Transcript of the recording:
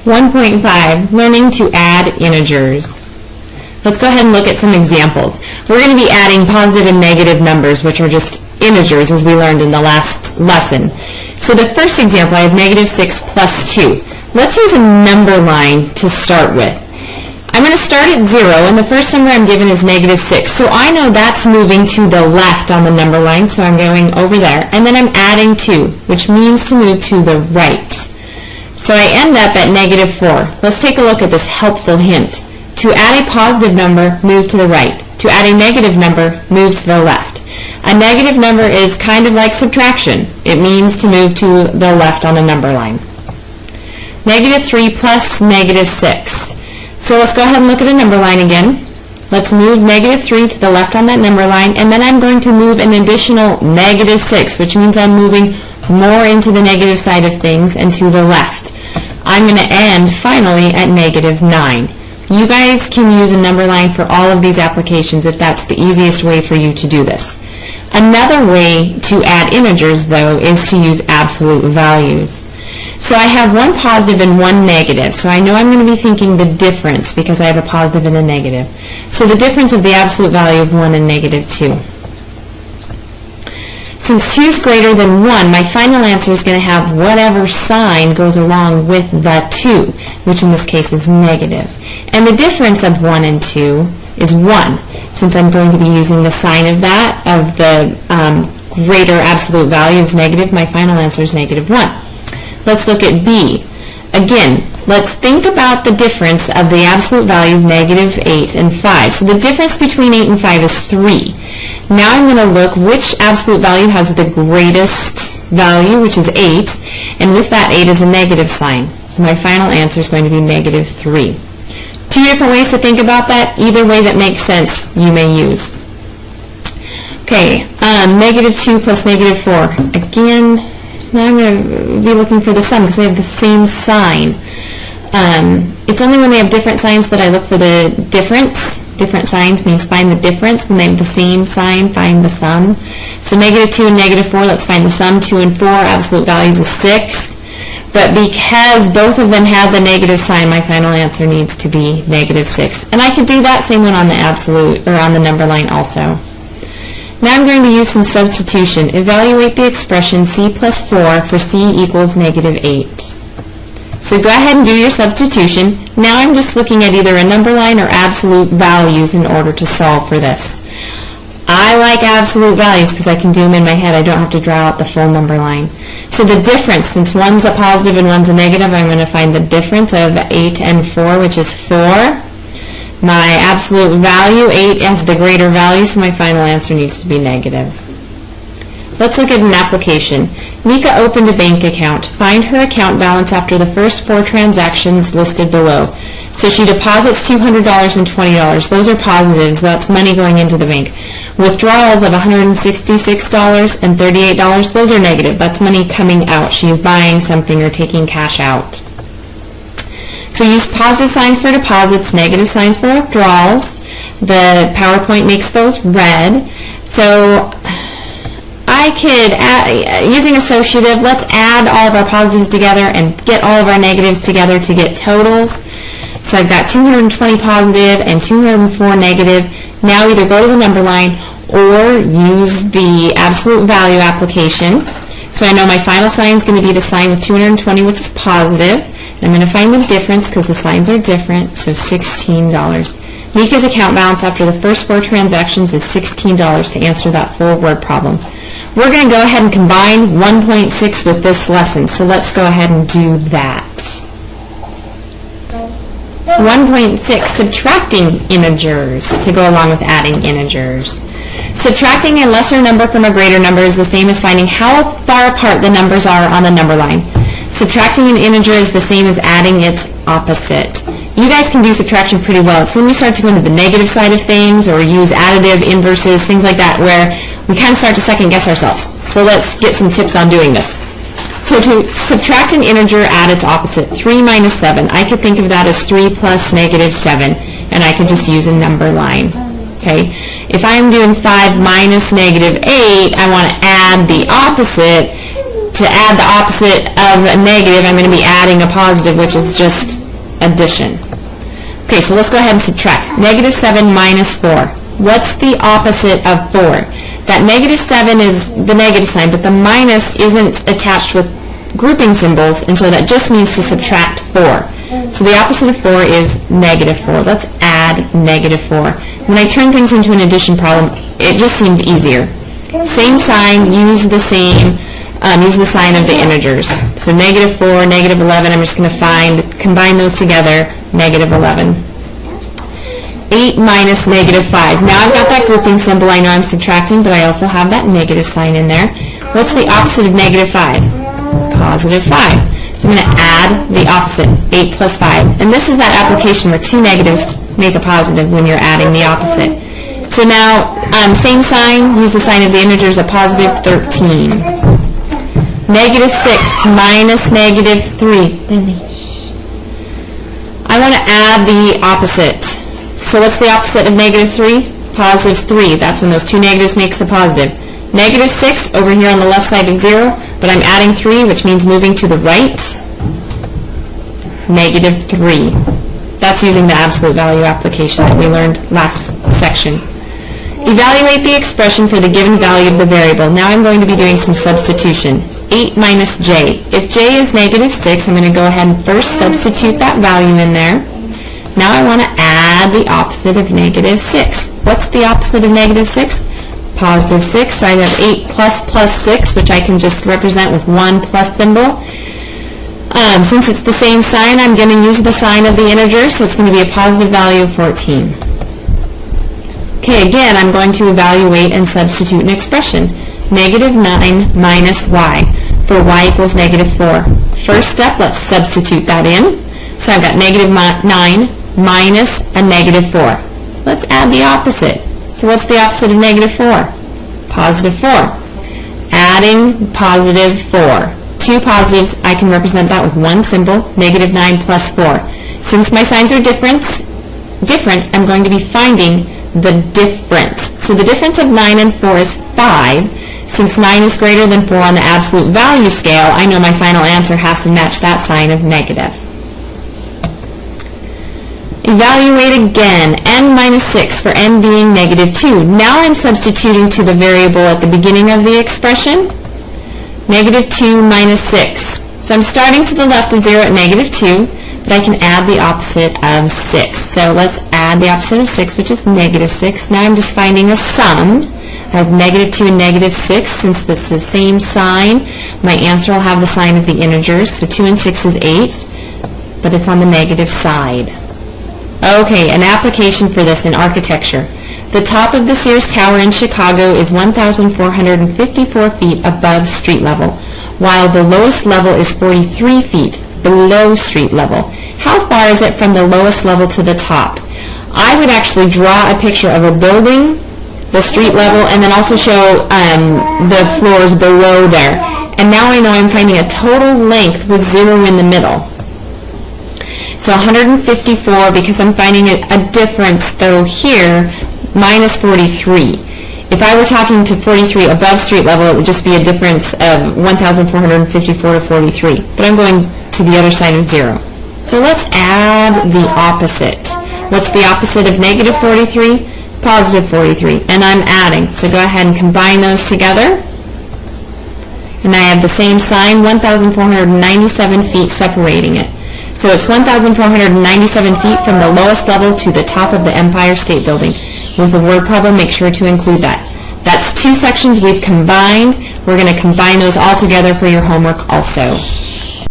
1.5, learning to add integers. Let's go ahead and look at some examples. We're going to be adding positive and negative numbers, which are just integers, as we learned in the last lesson. So the first example, I have negative 6 plus 2. Let's use a number line to start with. I'm going to start at 0, and the first number I'm given is negative 6. So I know that's moving to the left on the number line, so I'm going over there. And then I'm adding 2, which means to move to the right. So I end up at negative 4. Let's take a look at this helpful hint. To add a positive number, move to the right. To add a negative number, move to the left. A negative number is kind of like subtraction. It means to move to the left on the number line. Negative 3 plus negative 6. So let's go ahead and look at a number line again. Let's move negative 3 to the left on that number line, and then I'm going to move an additional negative 6, which means I'm moving more into the negative side of things and to the left. I'm going to end finally at negative 9. You guys can use a number line for all of these applications if that's the easiest way for you to do this. Another way to add integers, though, is to use absolute values. So I have one positive and one negative, so I know I'm going to be thinking the difference because I have a positive and a negative. So the difference of the absolute value of 1 and negative 2. Since 2 is greater than 1, my final answer is going to have whatever sign goes along with the 2, which in this case is negative. And the difference of 1 and 2 is 1. Since I'm going to be using the sign of that, of the greater absolute value is negative, my final answer is negative 1. Let's look at B. Again, let's think about the difference of the absolute value of negative 8 and 5. So the difference between 8 and 5 is 3. Now I'm going to look which absolute value has the greatest value, which is 8, and with that 8 is a negative sign. So my final answer is going to be negative 3. Two different ways to think about that. Either way that makes sense, you may use. Okay, negative 2 plus negative 4. Again, now I'm going to be looking for the sum because they have the same sign. It's only when they have different signs that I look for the difference. Different signs means find the difference. When they have the same sign, find the sum. So negative 2 and negative 4, let's find the sum. 2 and 4, absolute values is 6. But because both of them have the negative sign, my final answer needs to be negative 6. And I could do that same one on the absolute, or on the number line also. Now I'm going to use some substitution. Evaluate the expression c plus 4 for c equals negative 8. So go ahead and do your substitution. Now I'm just looking at either a number line or absolute values in order to solve for this. I like absolute values because I can do them in my head. I don't have to draw out the full number line. So the difference, since one's a positive and one's a negative, I'm going to find the difference of 8 and 4, which is 4. My absolute value, 8, has the greater value, so my final answer needs to be negative. Let's look at an application. Nika opened a bank account. Find her account balance after the first 4 transactions listed below. So she deposits $200 and $20. Those are positives. That's money going into the bank. Withdrawals of $166 and $38, those are negative. That's money coming out. She's buying something or taking cash out. So use positive signs for deposits, negative signs for withdrawals. The PowerPoint makes those red. So I could, using associative, let's add all of our positives together and get all of our negatives together to get totals. So I've got 220 positive and 204 negative. Now either go to the number line or use the absolute value application. So I know my final sign is going to be the sign with 220, which is positive. And I'm going to find the difference because the signs are different, so $16. Nika's account balance after the first 4 transactions is $16 to answer that full word problem. We're going to go ahead and combine 1.6 with this lesson, so let's go ahead and do that. 1.6, subtracting integers, to go along with adding integers. Subtracting a lesser number from a greater number is the same as finding how far apart the numbers are on the number line. Subtracting an integer is the same as adding its opposite. You guys can do subtraction pretty well. It's when we start to go into the negative side of things or use additive, inverses, things like that, where we kind of start to second guess ourselves. So let's get some tips on doing this. So to subtract an integer, add its opposite. 3 minus 7. I could think of that as 3 plus negative 7, and I could just use a number line. Okay. If I'm doing 5 minus negative 8, I want to add the opposite to to add the opposite of a negative, I'm going to be adding a positive, which is just addition. Okay, so let's go ahead and subtract. Negative 7 minus 4. What's the opposite of 4? That negative 7 is the negative sign, but the minus isn't attached with grouping symbols, and so that just means to subtract 4. So the opposite of 4 is negative 4. Let's add negative 4. When I turn things into an addition problem, it just seems easier. Same sign, use the sign of the integers. So negative 4, negative 11, I'm just going to combine those together, negative 11. 8 minus negative 5. Now I've got that grouping symbol. I know I'm subtracting, but I also have that negative sign in there. What's the opposite of negative 5? Positive 5. So I'm going to add the opposite, 8 plus 5. And this is that application where two negatives make a positive when you're adding the opposite. So now, same sign, use the sign of the integers, a positive 13. Negative 6 minus negative 3. I want to add the opposite. So what's the opposite of negative 3? Positive 3. That's when those two negatives makes a positive. Negative 6 over here on the left side of 0, but I'm adding 3, which means moving to the right. Negative 3. That's using the absolute value application that we learned last section. Evaluate the expression for the given value of the variable. Now I'm going to be doing some substitution. 8 minus j. If j is negative 6, I'm going to go ahead and first substitute that value in there. Now I want to add the opposite of negative 6. What's the opposite of negative 6? Positive 6. So I have 8 plus 6, which I can just represent with 1 plus symbol. Since it's the same sign, I'm going to use the sign of the integer, so it's going to be a positive value of 14. Okay, again, I'm going to evaluate and substitute an expression. Negative 9 minus y, for y equals negative 4. First step, let's substitute that in. So I've got negative 9 minus a negative 4. Let's add the opposite. So what's the opposite of negative 4? Positive 4. Adding positive 4. Two positives, I can represent that with one symbol, negative 9 plus 4. Since my signs are different, I'm going to be finding the difference. So the difference of 9 and 4 is 5. Since 9 is greater than 4 on the absolute value scale, I know my final answer has to match that sign of negative. Evaluate again, n minus 6 for n being negative 2. Now I'm substituting to the variable at the beginning of the expression. Negative 2 minus 6. So I'm starting to the left of 0 at negative 2, but I can add the opposite of 6. So let's add the opposite of 6, which is negative 6. Now I'm just finding a sum. I have negative 2 and negative 6. Since this is the same sign, my answer will have the sign of the integers. So 2 and 6 is 8, but it's on the negative side. Okay, an application for this in architecture. The top of the Sears Tower in Chicago is 1,454 feet above street level, while the lowest level is 43 feet below street level. How far is it from the lowest level to the top? I would actually draw a picture of a building, the street level, and then also show the floors below there. And now I know I'm finding a total length with 0 in the middle. So 154, because I'm finding a difference, though, here, minus 43. If I were talking to 43 above street level, it would just be a difference of 1,454 to 43. But I'm going to the other side of 0. So let's add the opposite. What's the opposite of negative 43? Positive 43. And I'm adding. So go ahead and combine those together. And I have the same sign, 1,497 feet separating it. So it's 1,497 feet from the lowest level to the top of the Empire State Building. With the word problem, make sure to include that. That's two sections we've combined. We're going to combine those all together for your homework also.